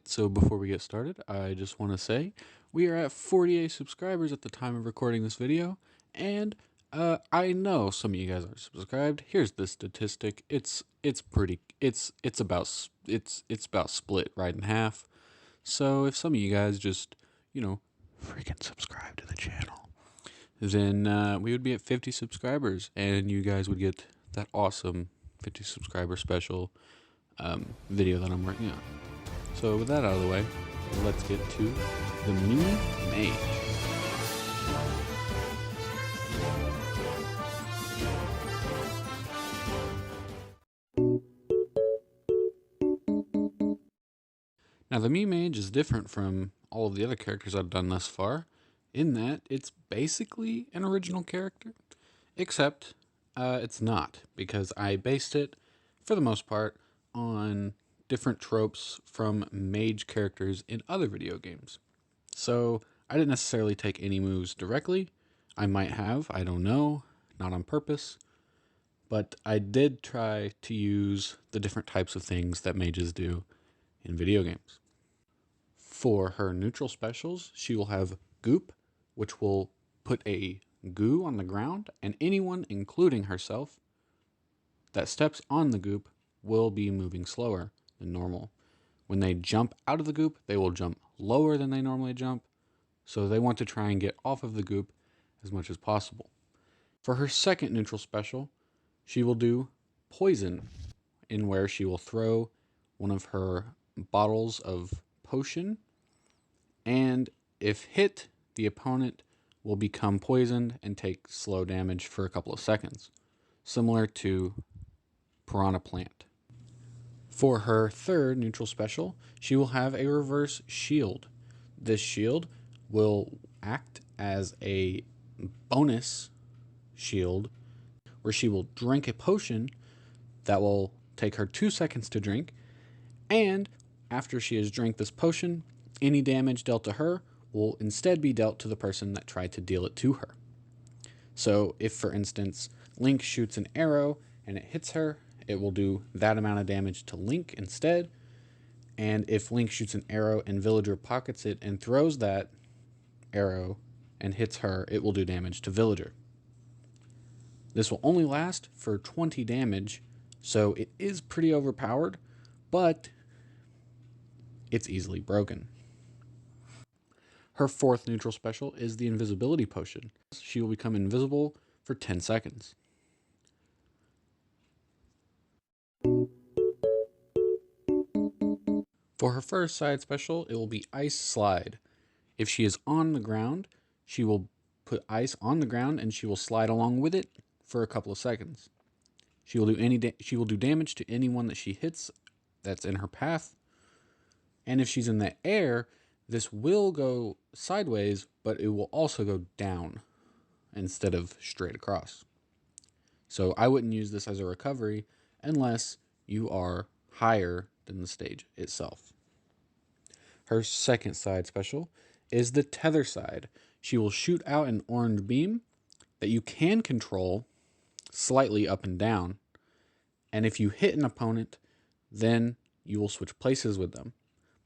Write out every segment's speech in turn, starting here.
So before we get started, I just want to say we are at 48 subscribers at the time of recording this video, and I know some of you guys are subscribed. Here's the statistic. It's about split right in half. So if some of you guys just, freaking subscribe to the channel, then we would be at 50 subscribers, and you guys would get that awesome 50 subscriber special video that I'm working on. So with that out of the way, let's get to the Mage. Now the Mage is different from all of the other characters I've done thus far, in that it's basically an original character, except it's not, because I based it, for the most part, on different tropes from mage characters in other video games. So I didn't necessarily take any moves directly. I might have, I don't know, not on purpose. But I did try to use the different types of things that mages do in video games. For her neutral specials, she will have Goop, which will put a goo on the ground, and anyone, including herself, that steps on the goop will be moving slower than normal. When they jump out of the goop, they will jump lower than they normally jump, so they want to try and get off of the goop as much as possible. For her second neutral special, she will do Poison, in where she will throw one of her bottles of potion, and if hit, the opponent will become poisoned and take slow damage for a couple of seconds, similar to Piranha Plant. For her third neutral special, she will have a reverse shield. This shield will act as a bonus shield where she will drink a potion that will take her 2 seconds to drink, and after she has drank this potion, any damage dealt to her will instead be dealt to the person that tried to deal it to her. So if, for instance, Link shoots an arrow and it hits her, it will do that amount of damage to Link instead. And if Link shoots an arrow and Villager pockets it and throws that arrow and hits her, it will do damage to Villager. This will only last for 20 damage, so it is pretty overpowered, but it's easily broken. Her fourth neutral special is the Invisibility Potion. She will become invisible for 10 seconds. For her first side special, it will be Ice Slide. If she is on the ground, she will put ice on the ground and she will slide along with it for a couple of seconds. She will do damage to anyone that she hits that's in her path. And if she's in the air, this will go sideways, but it will also go down instead of straight across. So I wouldn't use this as a recovery unless you are higher than the stage itself. Her second side special is the Tether Side. She will shoot out an orange beam that you can control slightly up and down, and if you hit an opponent, then you will switch places with them.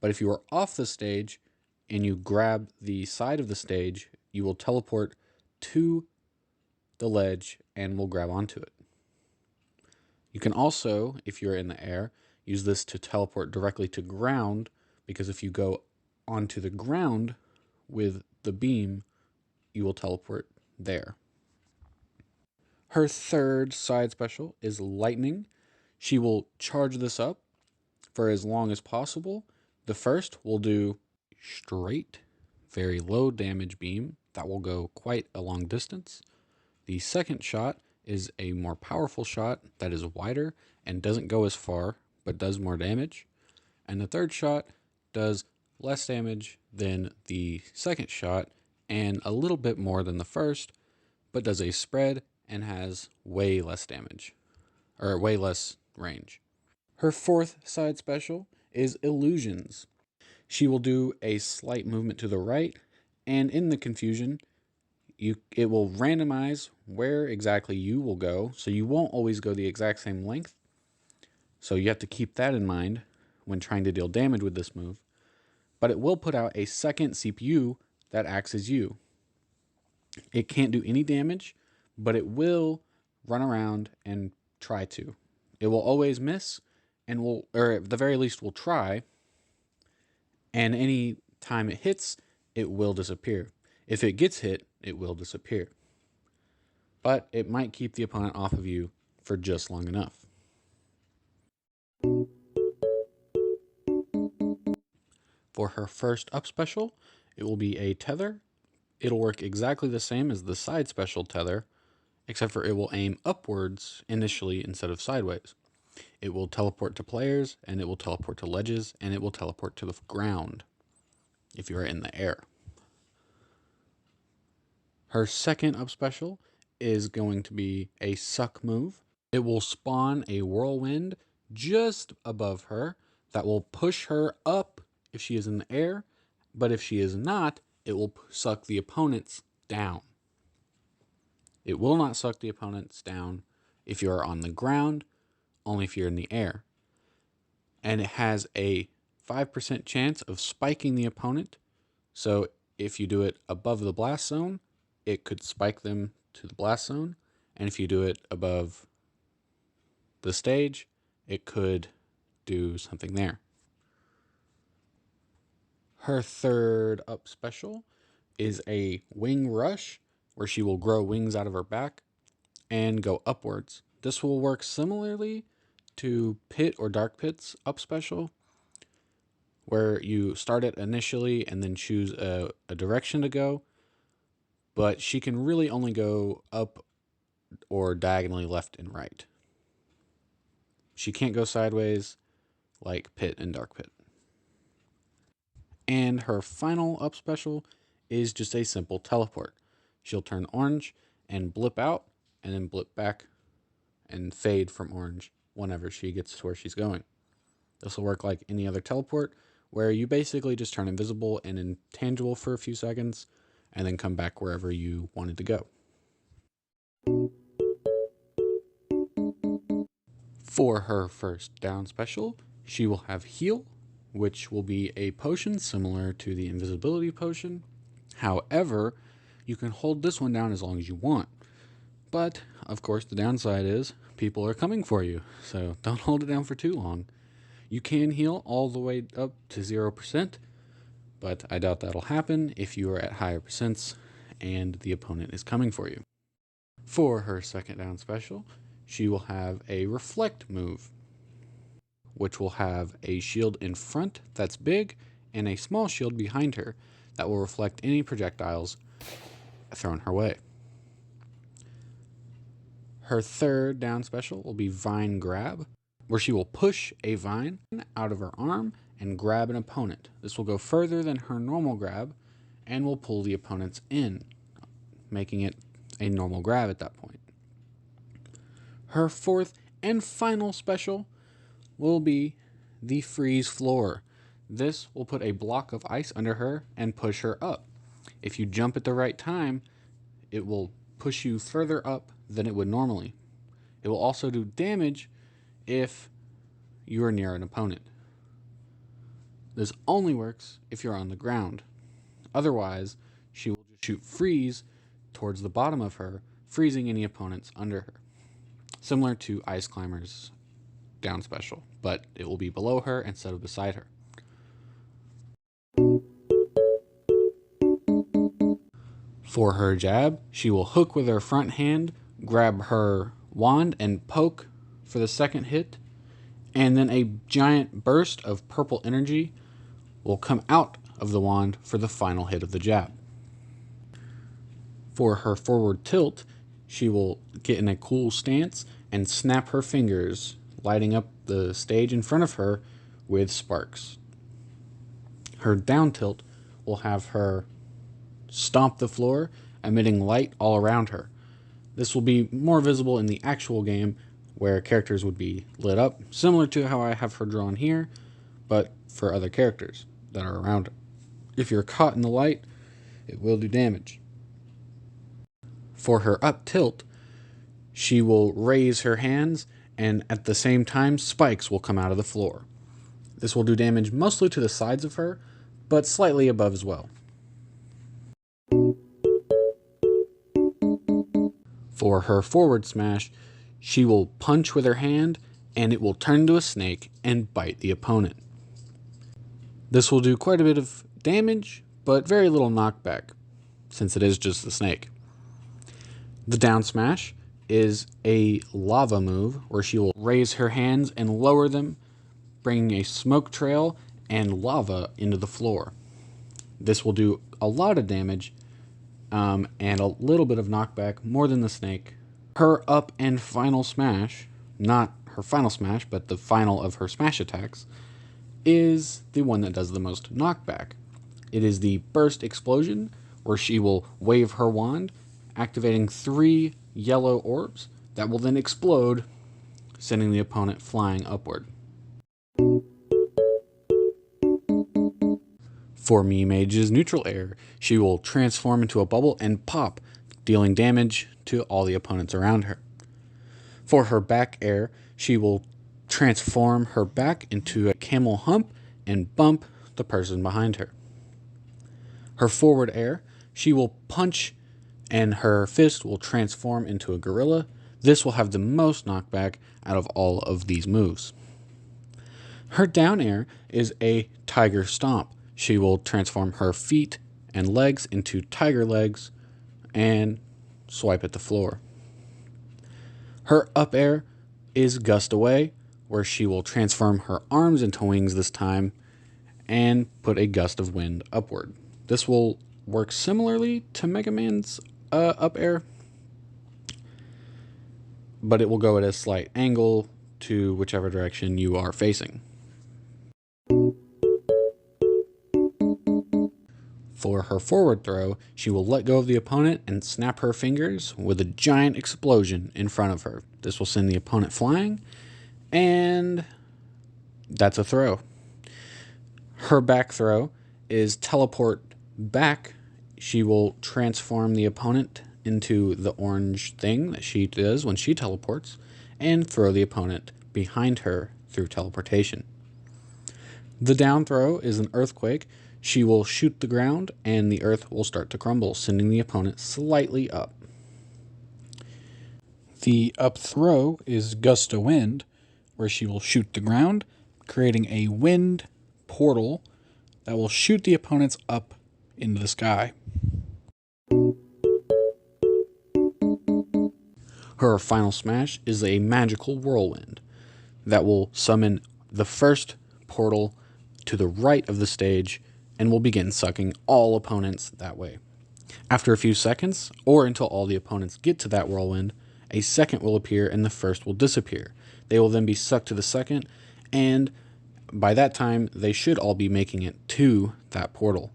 But if you are off the stage and you grab the side of the stage, you will teleport to the ledge and will grab onto it. You can also, if you're in the air, use this to teleport directly to ground, because if you go onto the ground with the beam, you will teleport there. Her third side special is Lightning. She will charge this up for as long as possible. The first will do straight, very low damage beam that will go quite a long distance. The second shot is a more powerful shot that is wider and doesn't go as far, but does more damage. And the third shot does less damage than the second shot and a little bit more than the first, but does a spread and has way less damage, or way less range. Her fourth side special is Illusions. She will do a slight movement to the right, and in the confusion, it will randomize where exactly you will go, so you won't always go the exact same length. So you have to keep that in mind when trying to deal damage with this move. but it will put out a second CPU that acts as you. It can't do any damage, but it will run around and try to. It will always miss and will, or at the very least will try, and any time it hits, it will disappear. If it gets hit, it will disappear. But it might keep the opponent off of you for just long enough. For her first up special, it will be a tether. It'll work exactly the same as the side special tether, except for it will aim upwards initially instead of sideways. It will teleport to players, and it will teleport to ledges, and it will teleport to the ground if you are in the air. Her second up special is going to be a suck move. It will spawn a whirlwind just above her that will push her up if she is in the air, but if she is not, it will suck the opponents down. It will not suck the opponents down if you are on the ground, only if you're in the air. And it has a 5% chance of spiking the opponent. So if you do it above the blast zone, it could spike them to the blast zone. And if you do it above the stage, it could do something there. Her third up special is a wing rush, where she will grow wings out of her back and go upwards. This will work similarly to Pit or Dark Pit's up special, where you start it initially and then choose a direction to go, but she can really only go up or diagonally left and right. She can't go sideways like Pit and Dark Pit. And her final up special is just a simple teleport. She'll turn orange and blip out, and then blip back and fade from orange whenever she gets to where she's going. This will work like any other teleport, where you basically just turn invisible and intangible for a few seconds, and then come back wherever you wanted to go. For her first down special, she will have heal, which will be a potion similar to the invisibility potion. However, you can hold this one down as long as you want. But, of course, the downside is people are coming for you, so don't hold it down for too long. You can heal all the way up to 0%, but I doubt that'll happen if you are at higher percents and the opponent is coming for you. For her second down special, she will have a reflect move, which will have a shield in front that's big and a small shield behind her that will reflect any projectiles thrown her way. Her third down special will be Vine Grab, where she will push a vine out of her arm and grab an opponent. This will go further than her normal grab and will pull the opponents in, making it a normal grab at that point. Her fourth and final special will be the Freeze Floor. This will put a block of ice under her and push her up. If you jump at the right time, it will push you further up than it would normally. It will also do damage if you are near an opponent. This only works if you're on the ground. Otherwise, she will just shoot freeze towards the bottom of her, freezing any opponents under her. Similar to Ice Climber's down special, but it will be below her instead of beside her. For her jab, she will hook with her front hand, grab her wand, and poke for the second hit, and then a giant burst of purple energy will come out of the wand for the final hit of the jab. For her forward tilt, she will get in a cool stance and snap her fingers, lighting up the stage in front of her with sparks. Her down tilt will have her stomp the floor, emitting light all around her. This will be more visible in the actual game, where characters would be lit up, similar to how I have her drawn here, but for other characters that are around her. If you're caught in the light, it will do damage. For her up tilt, she will raise her hands, and at the same time, spikes will come out of the floor. This will do damage mostly to the sides of her, but slightly above as well. For her forward smash, she will punch with her hand and it will turn into a snake and bite the opponent. This will do quite a bit of damage, but very little knockback, since it is just a snake. The down smash is a lava move where she will raise her hands and lower them, bringing a smoke trail and lava into the floor. This will do a lot of damage and a little bit of knockback, more than the snake. Her up and final smash, not her final smash, but the final of her smash attacks, is the one that does the most knockback. It is the burst explosion, where she will wave her wand, activating 3 yellow orbs that will then explode, sending the opponent flying upward. For Mage's neutral air, she will transform into a bubble and pop, dealing damage to all the opponents around her. For her back air, she will transform her back into a camel hump and bump the person behind her. Her forward air, she will punch and her fist will transform into a gorilla. This will have the most knockback out of all of these moves. Her down air is a tiger stomp. She will transform her feet and legs into tiger legs and swipe at the floor. Her up air is gust away, where she will transform her arms into wings this time and put a gust of wind upward. This will work similarly to Mega Man's up air, but it will go at a slight angle to whichever direction you are facing. For her forward throw, she will let go of the opponent and snap her fingers with a giant explosion in front of her. This will send the opponent flying, and that's a throw. Her back throw is teleport back. She will transform the opponent into the orange thing that she does when she teleports and throw the opponent behind her through teleportation. The down throw is an earthquake. She will shoot the ground and the earth will start to crumble, sending the opponent slightly up. The up throw is gust of wind, where she will shoot the ground, creating a wind portal that will shoot the opponents up into the sky. Her final smash is a magical whirlwind that will summon the first portal to the right of the stage and will begin sucking all opponents that way. After a few seconds, or until all the opponents get to that whirlwind, a second will appear and the first will disappear. They will then be sucked to the second, and by that time, they should all be making it to that portal.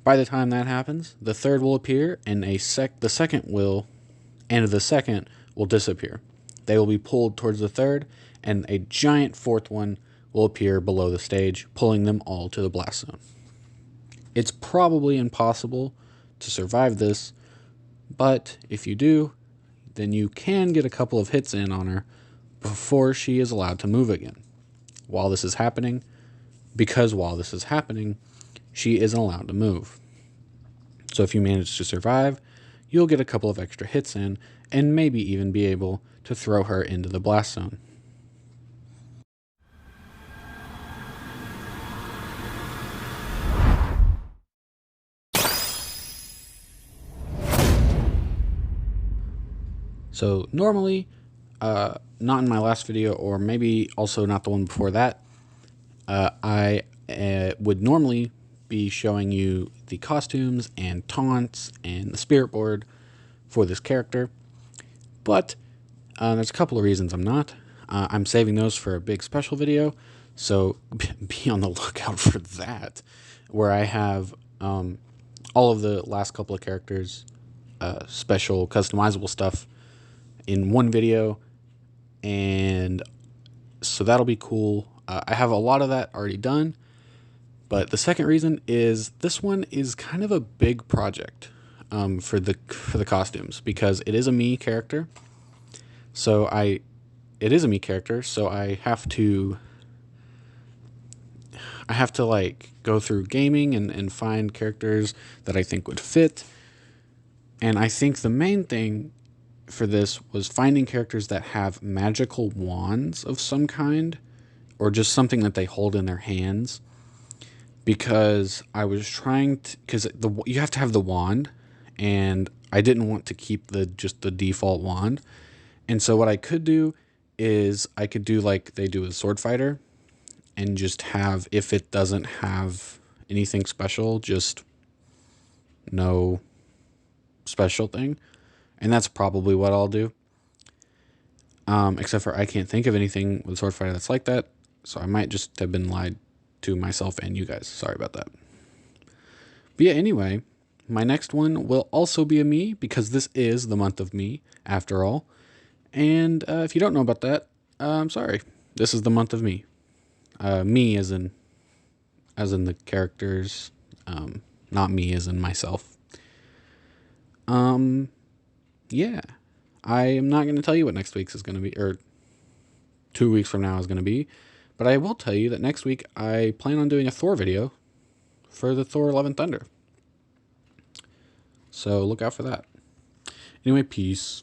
By the time that happens, the third will appear, and the second will disappear. They will be pulled towards the third, and a giant fourth one will appear below the stage, pulling them all to the blast zone. It's probably impossible to survive this, but if you do, then you can get a couple of hits in on her before she is allowed to move again. While this is happening, she isn't allowed to move. So if you manage to survive, you'll get a couple of extra hits in and maybe even be able to throw her into the blast zone. So normally, not in my last video, or maybe also not the one before that, I would normally be showing you the costumes and taunts and the spirit board for this character, but there's a couple of reasons I'm not. I'm saving those for a big special video, so be on the lookout for that, where I have all of the last couple of characters, special customizable stuff in one video, and so that'll be cool. I have a lot of that already done, but the second reason is this one is kind of a big project for the costumes, because it is a Mii character. So I have I have to like go through gaming and find characters that I think would fit. And I think the main thing for this was finding characters that have magical wands of some kind, or just something that they hold in their hands. Because I was trying to, because you have to have the wand, and I didn't want to keep just the default wand. And so what I could do is I could do like they do with Sword Fighter, and just have, if it doesn't have anything special, just no special thing. And that's probably what I'll do. Except for I can't think of anything with Sword Fighter that's like that. So I might just have been lied to myself and you guys. Sorry about that. But yeah, anyway, my next one will also be a Mii, because this is the month of Mii, after all. And if you don't know about that, I'm sorry. This is the month of Mii. Me as in the characters, not me as in myself. Yeah. I am not going to tell you what next week's is going to be, or 2 weeks from now is going to be, but I will tell you that next week I plan on doing a Thor video for the Thor Love and Thunder. So look out for that. Anyway, peace.